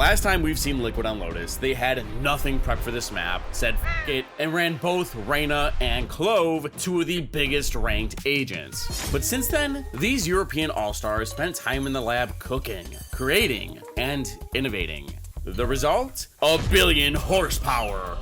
last time we've seen Liquid on Lotus, they had nothing prepped for this map, said f it, and ran both Reyna and Clove, two of the biggest ranked agents. But since then, these European all-stars spent time in the lab cooking, creating, and innovating. The result? 1 billion horsepower.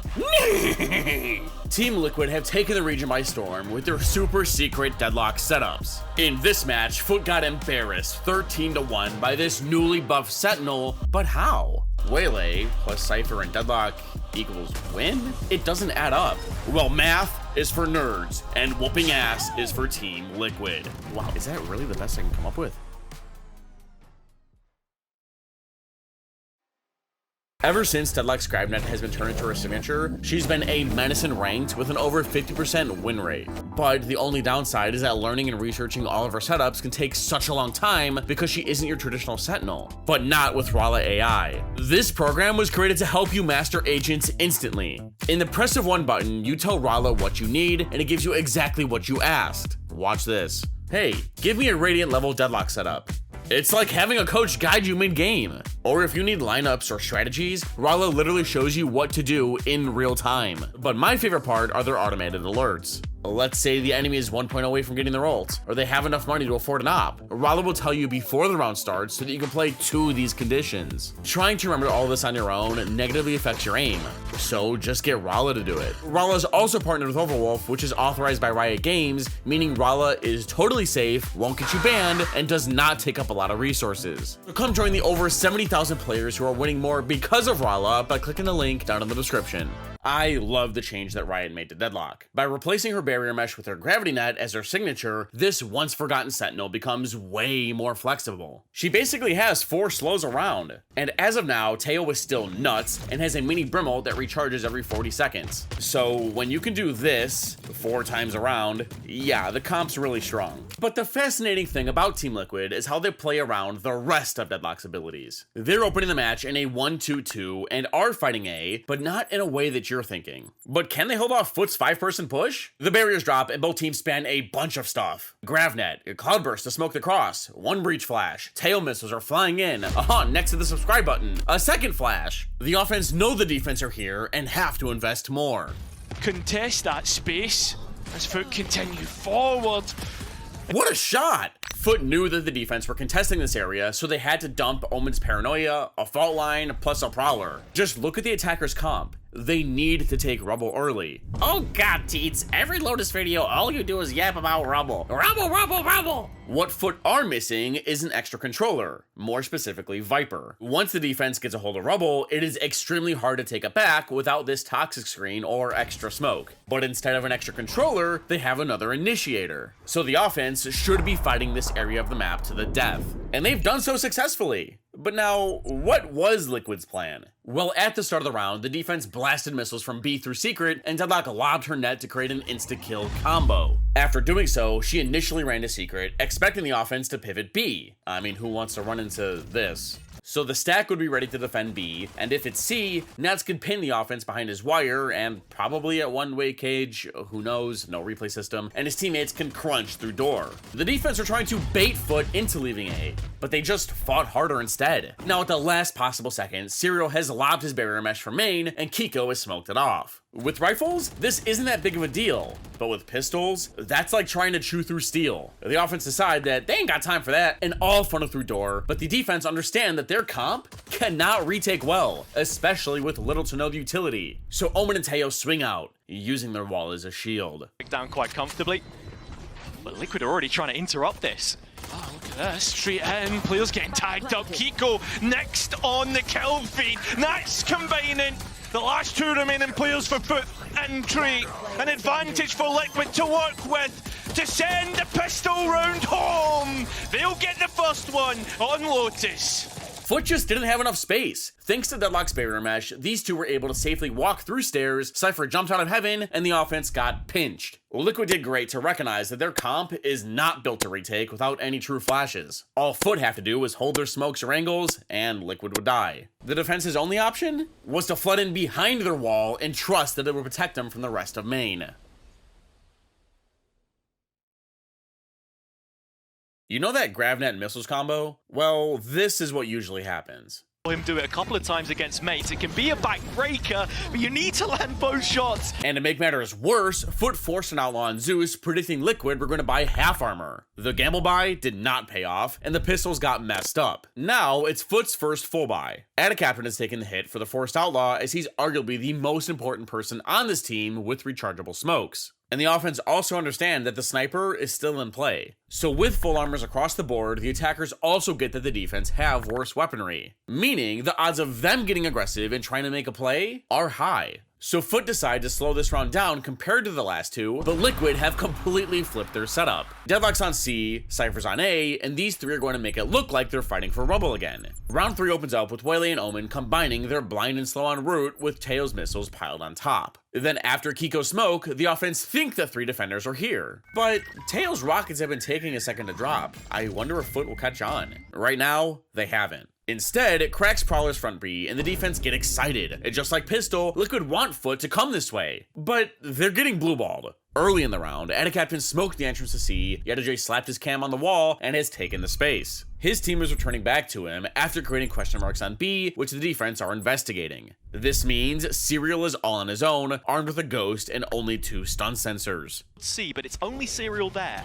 Team Liquid have taken the region by storm with their super secret Deadlock setups. In this match, Foot got embarrassed 13-1 by this newly buffed Sentinel, but how? Waylay plus Cypher and Deadlock equals win? It doesn't add up. Well, math is for nerds, and whooping ass is for Team Liquid. Wow, is that really the best I can come up with? Ever since Deadlock's GrabNet has been turned into her signature, she's been a menace in ranked with an over 50% win rate. But the only downside is that learning and researching all of her setups can take such a long time because she isn't your traditional Sentinel. But not with Rouble AI. This program was created to help you master agents instantly. In the press of one button, you tell Rouble what you need, and it gives you exactly what you asked. Watch this. Hey, give me a Radiant level Deadlock setup. It's like having a coach guide you mid-game. Or if you need lineups or strategies, Rouble literally shows you what to do in real time. But my favorite part are their automated alerts. Let's say the enemy is 1 point away from getting their ult, or they have enough money to afford an op. Rouble will tell you before the round starts so that you can play to these conditions. Trying to remember all this on your own negatively affects your aim, so just get Rouble to do it. Rouble is also partnered with Overwolf, which is authorized by Riot Games, meaning Rouble is totally safe, won't get you banned, and does not take up a lot of resources. So come join the over 70,000 players who are winning more because of Rouble by clicking the link down in the description. I love the change that Riot made to Deadlock. By replacing her barrier mesh with her gravity net as her signature, this once forgotten Sentinel becomes way more flexible. She basically has 4 slows around. And as of now, Teo is still nuts and has a mini Brimble that recharges every 40 seconds. So when you can do this 4 times around, yeah, the comp's really strong. But the fascinating thing about Team Liquid is how they play around the rest of Deadlock's abilities. They're opening the match in a 1-2-2 and are fighting A, but not in a way that you're thinking. But can they hold off Foot's 5-person push? The barriers drop and both teams span a bunch of stuff. GravNet, Cloudburst to smoke the cross, 1 breach flash, tail missiles are flying in, next to the subscribe button, a second flash. The offense know the defense are here and have to invest more. Contest that space as Foot continue forward. What a shot! Foot knew that the defense were contesting this area, so they had to dump Omen's Paranoia, a fault line, plus a Prowler. Just look at the attacker's comp. They need to take Rouble early. Oh god, Teets, every Lotus video, all you do is yap about Rouble. Rouble, Rouble, Rouble! What Foot are missing is an extra controller, more specifically Viper. Once the defense gets a hold of Rouble, it is extremely hard to take it back without this toxic screen or extra smoke. But instead of an extra controller, they have another initiator. So the offense should be fighting this area of the map to the death. And they've done so successfully. But now, what was Liquid's plan? Well, at the start of the round, the defense blasted missiles from B through Secret, and Deadlock lobbed her net to create an insta-kill combo. After doing so, she initially ran to Secret, expecting the offense to pivot B. I mean, who wants to run into this? So the stack would be ready to defend B, and if it's C, Nats could pin the offense behind his wire, and probably at one-way cage, who knows, no replay system, and his teammates can crunch through door. The defense are trying to bait Foot into leaving A, but they just fought harder instead. Now at the last possible second, Serial has lobbed his barrier mesh from main, and Kiko has smoked it off. With rifles, this isn't that big of a deal, but with pistols, that's like trying to chew through steel. The offense decide that they ain't got time for that and all funnel through door, but the defense understand that their comp cannot retake well, especially with little to no utility. So Omen and Teo swing out, using their wall as a shield. Down quite comfortably, but Liquid are already trying to interrupt this. Oh, look at this, straight in, players getting tagged up. Kiko next on the kill feed, Nats combining. The last 2 remaining players for Foot entry. An advantage for Liquid to work with to send the pistol round home. They'll get the first one on Lotus. Foot just didn't have enough space. Thanks to Deadlock's barrier mesh, these two were able to safely walk through stairs, Cypher jumped out of heaven, and the offense got pinched. Liquid did great to recognize that their comp is not built to retake without any true flashes. All Foot have to do is hold their smokes or angles, and Liquid would die. The defense's only option was to flood in behind their wall and trust that it would protect them from the rest of main. You know that GravNet missiles combo? Well, this is what usually happens. Him do it a couple of times against mates. It can be a backbreaker, but you need to land both shots. And to make matters worse, Foot forced an outlaw on Zeus, predicting Liquid were going to buy half armor. The gamble buy did not pay off, and the pistols got messed up. Now it's Foot's first full buy. Captain has taken the hit for the forced outlaw, as he's arguably the most important person on this team with rechargeable smokes. And the offense also understand that the sniper is still in play. So with full armors across the board, the attackers also get that the defense have worse weaponry, meaning the odds of them getting aggressive and trying to make a play are high. So Foot decide to slow this round down compared to the last two, but Liquid have completely flipped their setup. Deadlock's on C, Cypher's on A, and these three are going to make it look like they're fighting for Rouble again. Round 3 opens up with Waylay and Omen combining their blind and slow en route with Teo's missiles piled on top. Then after Kiko's smoke, the offense think the 3 defenders are here. But Teo's rockets have been taking a second to drop. I wonder if Foot will catch on. Right now, they haven't. Instead, it cracks Prowler's front B, and the defense get excited. And just like Pistol, Liquid want Foot to come this way. But they're getting blue-balled. Early in the round, Captain smoked the entrance to C, YettaJ slapped his cam on the wall, and has taken the space. His team is returning back to him after creating question marks on B, which the defense are investigating. This means Serial is all on his own, armed with a ghost and only 2 stun sensors. C, but it's only Serial there.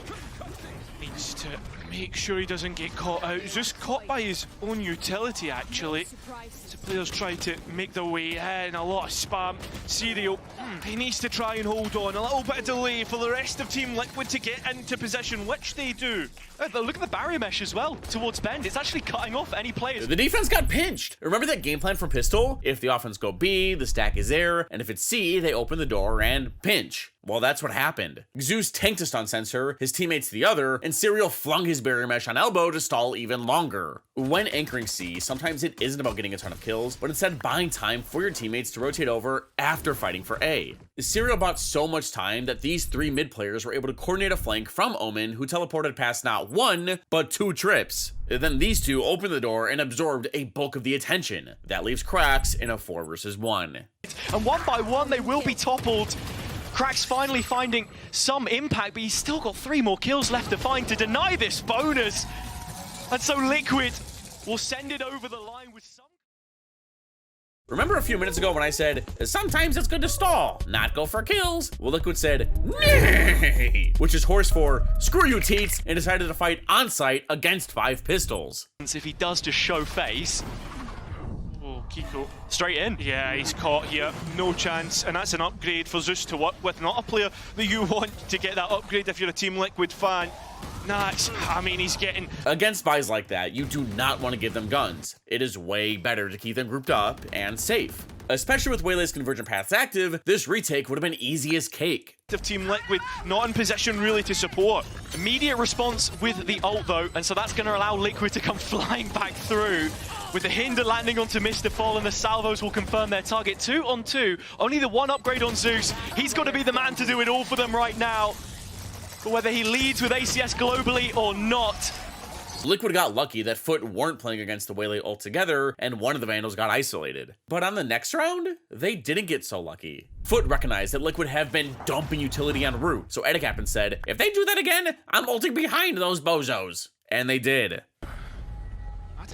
Needs to make sure he doesn't get caught out. He's just caught by his own utility, actually. So players try to make their way in, a lot of spam. Serial, he needs to try and hold on. A little bit of delay for the rest of Team Liquid to get into position, which they do. Look at the barrier mesh as well, towards Bend. It's actually cutting off any players. The defense got pinched. Remember that game plan from Pistol? If the offense go B, the stack is there, and if it's C, they open the door and pinch. Well, that's what happened. Zeus tanked a stun sensor, his teammates the other, and Serial flung his barrier mesh on elbow to stall even longer. When anchoring C, sometimes it isn't about getting a ton of kills, but instead buying time for your teammates to rotate over after fighting for A. Serial bought so much time that these 3 mid players were able to coordinate a flank from Omen, who teleported past not 1, but 2 trips. Then these 2 opened the door and absorbed a bulk of the attention. That leaves Cracks in a 4 versus 1. And one by one, they will be toppled. Cracks finally finding some impact, but he's still got 3 more kills left to find to deny this bonus. And so Liquid will send it over the line with some... Remember a few minutes ago when I said, sometimes it's good to stall, not go for kills? Well, Liquid said, nay, which is horse for, screw you, Teets, and decided to fight on site against 5 pistols. If he does just show face, Kiko straight in. Yeah, he's caught here. No chance. And that's an upgrade for Zeus to work with. Not a player that you want to get that upgrade if you're a Team Liquid fan. I mean, he's getting... Against buys like that, you do not want to give them guns. It is way better to keep them grouped up and safe. Especially with Waylay's convergent paths active, this retake would have been easy as cake. Of Team Liquid not in position really to support. Immediate response with the ult though, and so that's going to allow Liquid to come flying back through. With the hinder landing onto Mr. Fall, and the salvos will confirm their target. 2 on 2, only the 1 upgrade on Zeus. He's got to be the man to do it all for them right now. But whether he leads with ACS globally or not, Liquid got lucky that Foot weren't playing against the Waylay ult together, and one of the Vandals got isolated. But on the next round, they didn't get so lucky. Foot recognized that Liquid have been dumping utility en route, so Captain said, if they do that again, I'm ulting behind those bozos. And they did.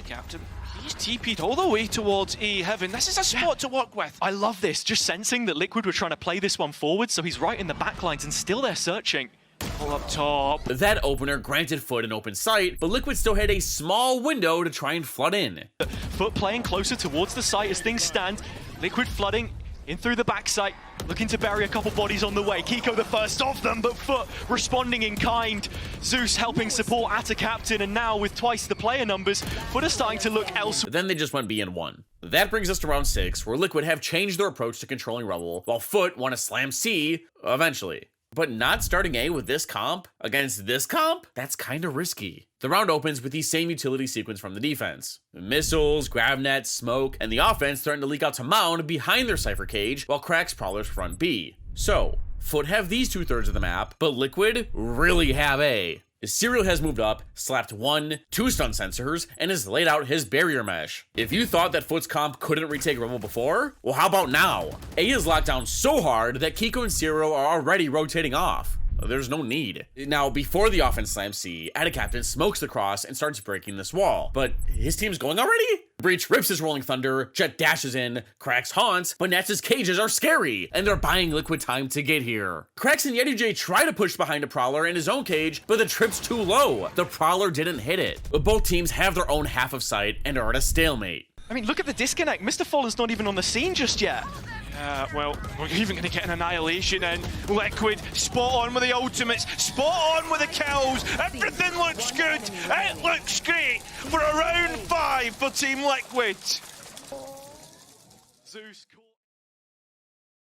Captain, he's TP'd all the way towards E Heaven. This is a spot to work with. I love this, just sensing that Liquid were trying to play this one forward, so he's right in the backlines and still they're searching. All up top. That opener granted Foot an open sight, but Liquid still had a small window to try and flood in. Foot playing closer towards the site as things stand. Liquid flooding in through the backside, looking to bury a couple bodies on the way. Kiko the first of them, but Foot responding in kind. Zeus helping support at a captain, and now with twice the player numbers, Foot are starting to look elsewhere. Then they just went B and 1. That brings us to round 6, where Liquid have changed their approach to controlling Rouble, while Foot want to slam C eventually. But not starting A with this comp against this comp? That's kinda risky. The round opens with the same utility sequence from the defense. Missiles, grab nets, smoke, and the offense threaten to leak out to Mound behind their Cypher cage while Cracks Prowlers front B. So, Foot have these 2/3 of the map, but Liquid really have A. Serial has moved up, slapped 1, 2 stun sensors, and has laid out his barrier mesh. If you thought that Foot's comp couldn't retake Rouble before, well how about now? A is locked down so hard that Kiko and Serial are already rotating off. There's no need. Now, before the offense slams C, Captain smokes the cross and starts breaking this wall. But his team's going already? Breach rips his Rolling Thunder, Jett dashes in, Cracks haunts, but Nats' cages are scary, and they're buying Liquid time to get here. Cracks and YetiJ try to push behind a Prowler in his own cage, but the trip's too low. The Prowler didn't hit it. But both teams have their own half of sight and are at a stalemate. I mean, look at the disconnect. Mr. Fallen's not even on the scene just yet. Well, we're even going to get an annihilation in. Liquid, spot on with the ultimates, spot on with the kills. Everything looks good. It looks great for a round 5 for Team Liquid. Zeus.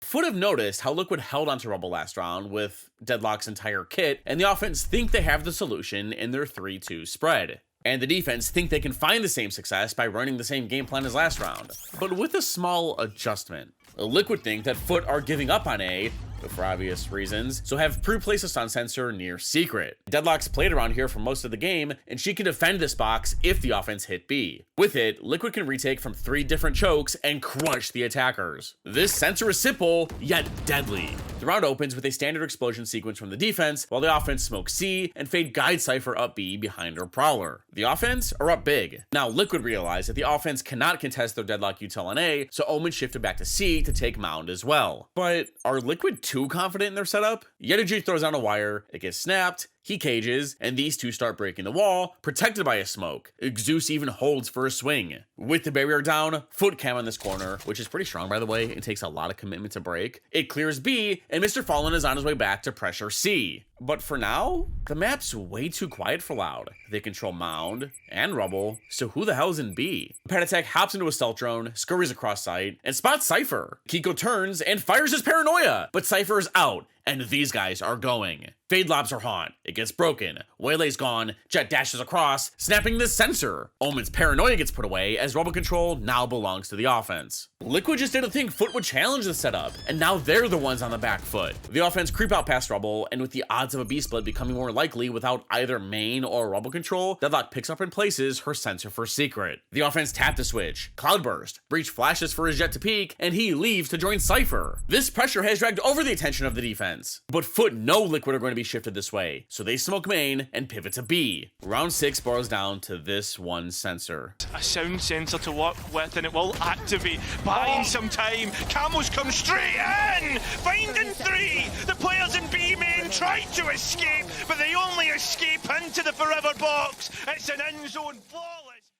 Foot have noticed how Liquid held onto Rouble last round with Deadlock's entire kit, and the offense think they have the solution in their 3-2 spread. And the defense think they can find the same success by running the same game plan as last round, but with a small adjustment. Liquid think that Foot are giving up on A, for obvious reasons, so have pre-placed a stun sensor near secret. Deadlock's played around here for most of the game, and she can defend this box if the offense hit B. With it, Liquid can retake from 3 different chokes and crush the attackers. This sensor is simple, yet deadly. The round opens with a standard explosion sequence from the defense, while the offense smokes C and Fade guides Cypher up B behind her Prowler. The offense are up big. Now Liquid realize that the offense cannot contest their Deadlock util on A, so Omen shifted back to C to take Mound as well. But are Liquid too confident in their setup? YetiJ throws down a wire, it gets snapped, he cages, and these two start breaking the wall, protected by a smoke. Zeus even holds for a swing. With the barrier down, Foot cam on this corner, which is pretty strong by the way, it takes a lot of commitment to break. It clears B, and Mr. Fallen is on his way back to pressure C. But for now, the map's way too quiet for Loud. They control Mound and Rouble, so who the hell's in B? Petatek hops into a stealth drone, scurries across site, and spots Cypher. Kiko turns and fires his paranoia, but Cypher is out, and these guys are going. Fade lobs her haunt. It gets broken. Waylay's gone. Jett dashes across, snapping the sensor. Omen's paranoia gets put away as Rouble control now belongs to the offense. Liquid just didn't think Foot would challenge the setup, and now they're the ones on the back foot. The offense creep out past Rouble, and with the odds of a B split becoming more likely without either main or Rouble control, Deadlock picks up and places her sensor for secret. The offense tap the switch. Cloudburst. Breach flashes for his Jett to peek, and he leaves to join Cypher. This pressure has dragged over the attention of the defense. But Foot know Liquid are going to be shifted this way, so they smoke main and pivot to B. Round 6 boils down to this one sensor. A sound sensor to work with, and it will activate. Buying some time. Camels come straight in! Finding 3! The players in B main tried to escape, but they only escape into the forever box. It's an end zone flawless.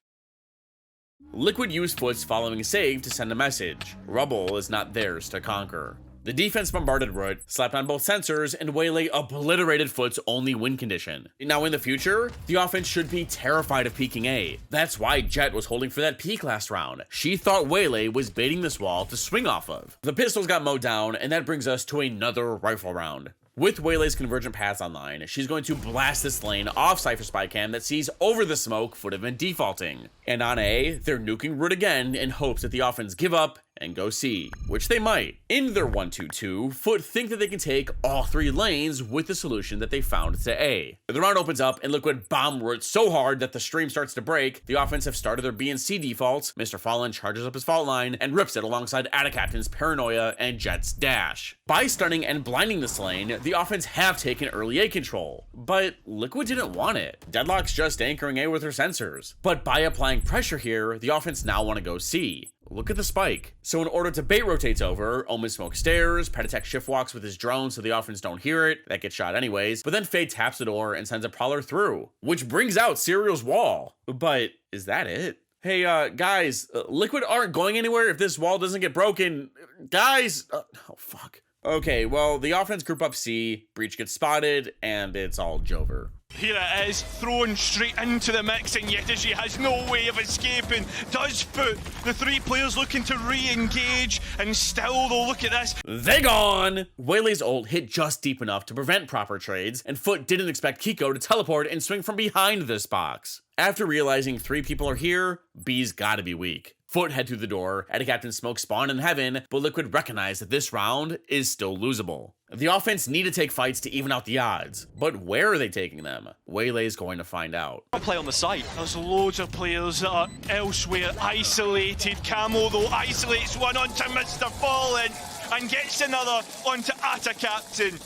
Liquid used Foot's following save to send a message. Rouble is not theirs to conquer. The defense bombarded Root, slapped on both sensors, and Waylay obliterated Foot's only win condition. Now in the future, the offense should be terrified of peeking A. That's why Jett was holding for that peek last round. She thought Waylay was baiting this wall to swing off of. The pistols got mowed down, and that brings us to another rifle round. With Waylay's convergent paths online, she's going to blast this lane off Cypher spy cam that sees over the smoke Foot have been defaulting. And on A, they're nuking Root again in hopes that the offense give up and go C, which they might. In their 1-2-2, Foot think that they can take all 3 lanes with the solution that they found to A. The round opens up and Liquid bomb Root so hard that the stream starts to break. The offense have started their B and C defaults. Mr. Fallen charges up his fault line and rips it alongside Captain's paranoia and Jett's dash. By stunning and blinding this lane, the offense have taken early A control, but Liquid didn't want it. Deadlock's just anchoring A with her sensors. But by applying pressure here, the offense now want to go C. Look at the spike. So in order to bait rotates over, Omen smoke stairs, Petatek shift walks with his drone so the offense don't hear it, that gets shot anyways, but then Fade taps the door and sends a Prowler through, which brings out Serial's wall. But is that it? Hey, guys, Liquid aren't going anywhere if this wall doesn't get broken. Guys, oh fuck. Okay, well, the offense group up C, Breach gets spotted, and it's all Jover. Here it is, thrown straight into the mix, and YetiJ has no way of escaping. Does Foot, the 3 players looking to re-engage, and still though, look at this. They gone! Waylay's ult hit just deep enough to prevent proper trades, and Foot didn't expect Kiko to teleport and swing from behind this box. After realizing 3 people are here, B's gotta be weak. Foot head through the door, Captain smoke spawn in heaven, but Liquid recognized that this round is still losable. The offense need to take fights to even out the odds, but where are they taking them? Waylay's going to find out. Play on the site. There's loads of players that are elsewhere, isolated. Camo though isolates one onto Mr. Fallen and gets another onto Captain.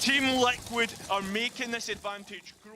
Team Liquid are making this advantage grow.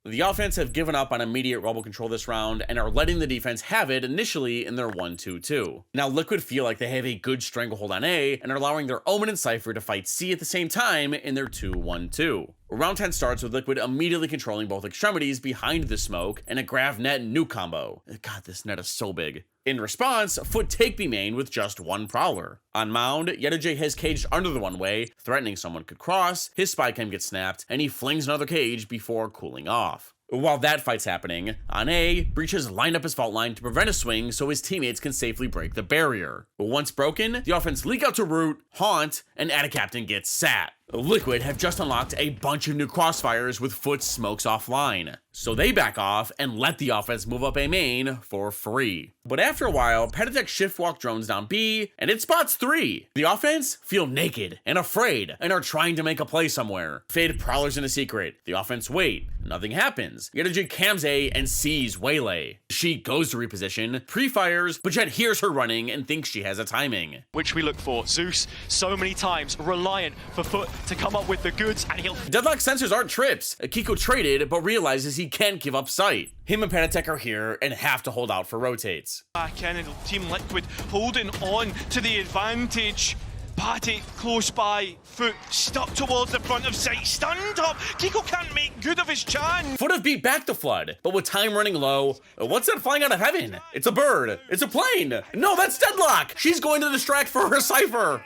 The offense have given up on immediate Rouble control this round and are letting the defense have it initially in their 1-2-2. Now Liquid feel like they have a good stranglehold on A and are allowing their Omen and Cypher to fight C at the same time in their 2-1-2. Round 10 starts with Liquid immediately controlling both extremities behind the smoke and a Grav net nuke combo. God, this net is so big. In response, Foot take B main with just one Prowler. On Mound, Jett has caged under the one-way, threatening someone could cross, his spy cam gets snapped, and he flings another cage before cooling off. While that fight's happening, on A, Breach has lined up his fault line to prevent a swing so his teammates can safely break the barrier. Once broken, the offense leak out to Root, Haunt, and Attacaptain gets sat. Liquid have just unlocked a bunch of new crossfires with Foot's smokes offline, so they back off and let the offense move up A main for free. But after a while, Petatek shift walk drones down B, and it spots 3. The offense feel naked and afraid and are trying to make a play somewhere. Fade Prowlers in a secret. The offense wait. Nothing happens. Jett cams A and sees Waylay. She goes to reposition, pre-fires, but Jett hears her running and thinks she has a timing. Which we look for. Zeus, so many times, reliant for Foot to come up with the goods, and he'll... Deadlock sensors aren't trips. Kiko traded, but realizes he can't give up sight. Him and Petatek are here and have to hold out for rotates. Back in, and Team Liquid holding on to the advantage. Patty close by, Foot stuck towards the front of sight, stunned up. Kiko can't make good of his chance. Foot have beat back the flood, but with time running low, what's that flying out of heaven? It's a bird. It's a plane. No, that's Deadlock. She's going to distract for her Cypher.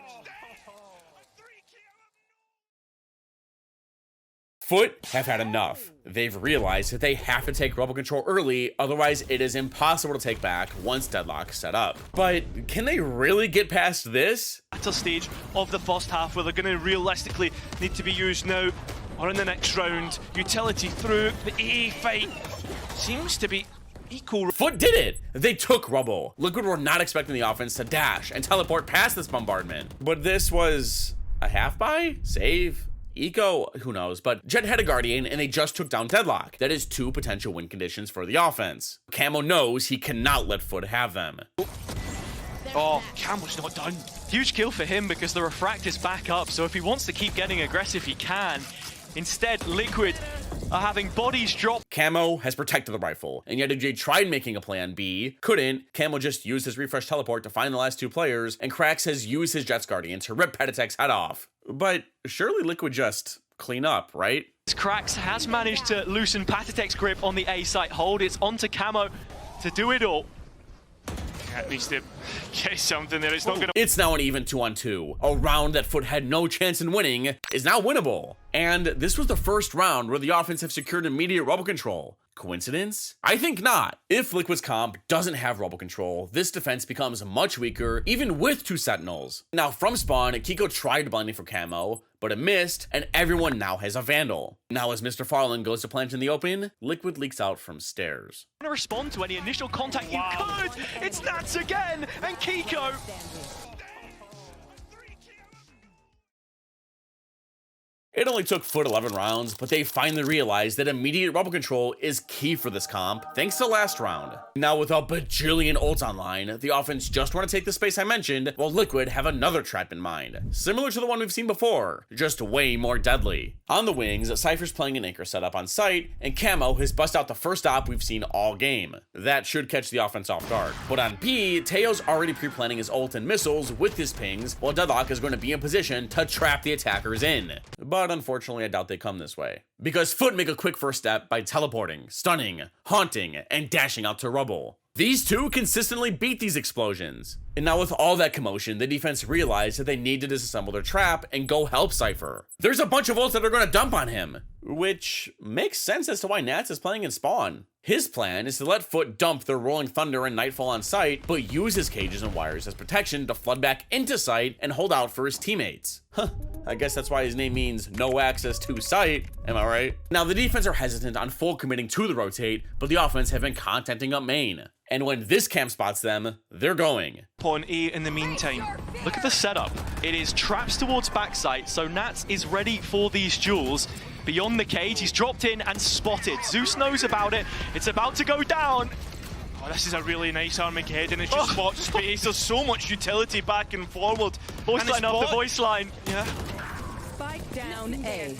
Foot have had enough. They've realized that they have to take Rouble control early, otherwise it is impossible to take back once Deadlock is set up. But can they really get past this? At a stage of the first half where they're going to realistically need to be used now or in the next round. Utility through the A fight seems to be equal. Foot did it! They took Rouble. Liquid were not expecting the offense to dash and teleport past this bombardment. But this was a half buy? Save? Eco? Who knows? But Jett had a Guardian and they just took down Deadlock. That is 2 potential win conditions for the offense. Camo knows he cannot let Foot have them. Oh, Camo's not done. Huge kill for him because the refract is back up, so if he wants to keep getting aggressive, he can. Instead, Liquid are having bodies drop. Camo has protected the rifle, and Jett tried making a play on B, couldn't. Camo just used his refresh teleport to find the last 2 players, and Krax has used his Jett's Guardian to rip Petatek's head off. But surely Liquid just clean up, right? Krax has managed to loosen Patatek's grip on the A site hold. It's onto Camo to do it all. At least to get something there. It's not gonna... It's now an even 2-on-2. A round that Foot had no chance in winning is now winnable. And this was the first round where the offense have secured immediate Rouble control. Coincidence? I think not. If Liquid's comp doesn't have Rouble control, this defense becomes much weaker, even with 2 Sentinels. Now from spawn, Kiko tried blinding for Camo, but it missed, and everyone now has a Vandal. Now as Mr. Farland goes to plant in the open, Liquid leaks out from stairs. To respond to any initial contact you could! It's Nats again, and Kiko! It only took Foot 11 rounds, but they finally realized that immediate Rouble control is key for this comp, thanks to last round. Now with a bajillion ults online, the offense just want to take the space I mentioned, while Liquid have another trap in mind. Similar to the one we've seen before, just way more deadly. On the wings, Cypher's playing an anchor setup on site, and Camo has bust out the first op we've seen all game. That should catch the offense off guard. But on B, Teo's already pre-planning his ult and missiles with his pings, while Deadlock is going to be in position to trap the attackers in. But unfortunately, I doubt they come this way. Because Foot make a quick first step by teleporting, stunning, haunting, and dashing out to Rouble. These 2 consistently beat these explosions. And now with all that commotion, the defense realized that they need to disassemble their trap and go help Cypher. There's a bunch of ults that are going to dump on him, which makes sense as to why Nats is playing in spawn. His plan is to let Foot dump their Rolling Thunder and Nightfall on site, but use his cages and wires as protection to flood back into site and hold out for his teammates. Huh, I guess that's why his name means no access to site, am I right? Now the defense are hesitant on full committing to the rotate, but the offense have been contenting up main. And when this camp spots them, they're going. Upon A in the meantime, look at the setup. It is traps towards backside, so Nats is ready for these duels. Beyond the cage, he's dropped in and spotted. Zeus knows about it. It's about to go down. Oh, this is a really nice Armageddon. It's just spot space. There's so much utility back and forward. Voice line up the voice line. Yeah. Spike down A.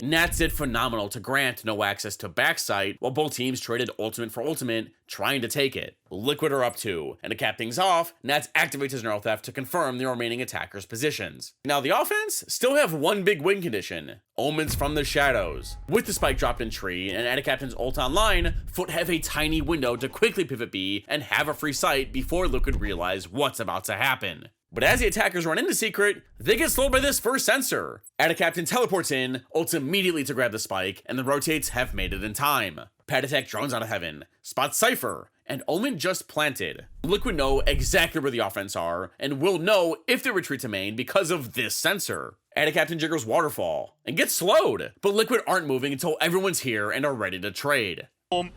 Nats did phenomenal to grant no access to backside while both teams traded ultimate for ultimate, trying to take it. Liquid are up 2, and to cap things off, Nats activates his neural theft to confirm the remaining attackers' positions. Now the offense still have one big win condition: omens from the shadows. With the spike dropped in tree and Ada Captain's ult online, Foot have a tiny window to quickly pivot B and have a free sight before Liquid realize what's about to happen. But as the attackers run into Secret, they get slowed by this first sensor. Ada Captain teleports in, ults immediately to grab the spike, and the rotates have made it in time. Pad attack drones out of heaven, spots Cypher, and Omen just planted. Liquid know exactly where the offense are, and will know if they retreat to main because of this sensor. Ada Captain jiggers Waterfall, and gets slowed, but Liquid aren't moving until everyone's here and are ready to trade. The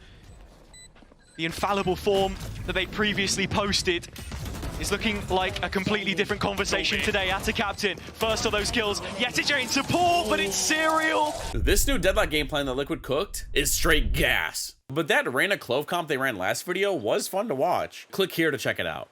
infallible form that they previously posted is looking like a completely different conversation today. Ada Captain, first of those kills, Yetija in support, but it's Serial. This new Deadlock game plan that Liquid cooked is straight gas. But that Reyna Clove comp they ran last video was fun to watch. Click here to check it out.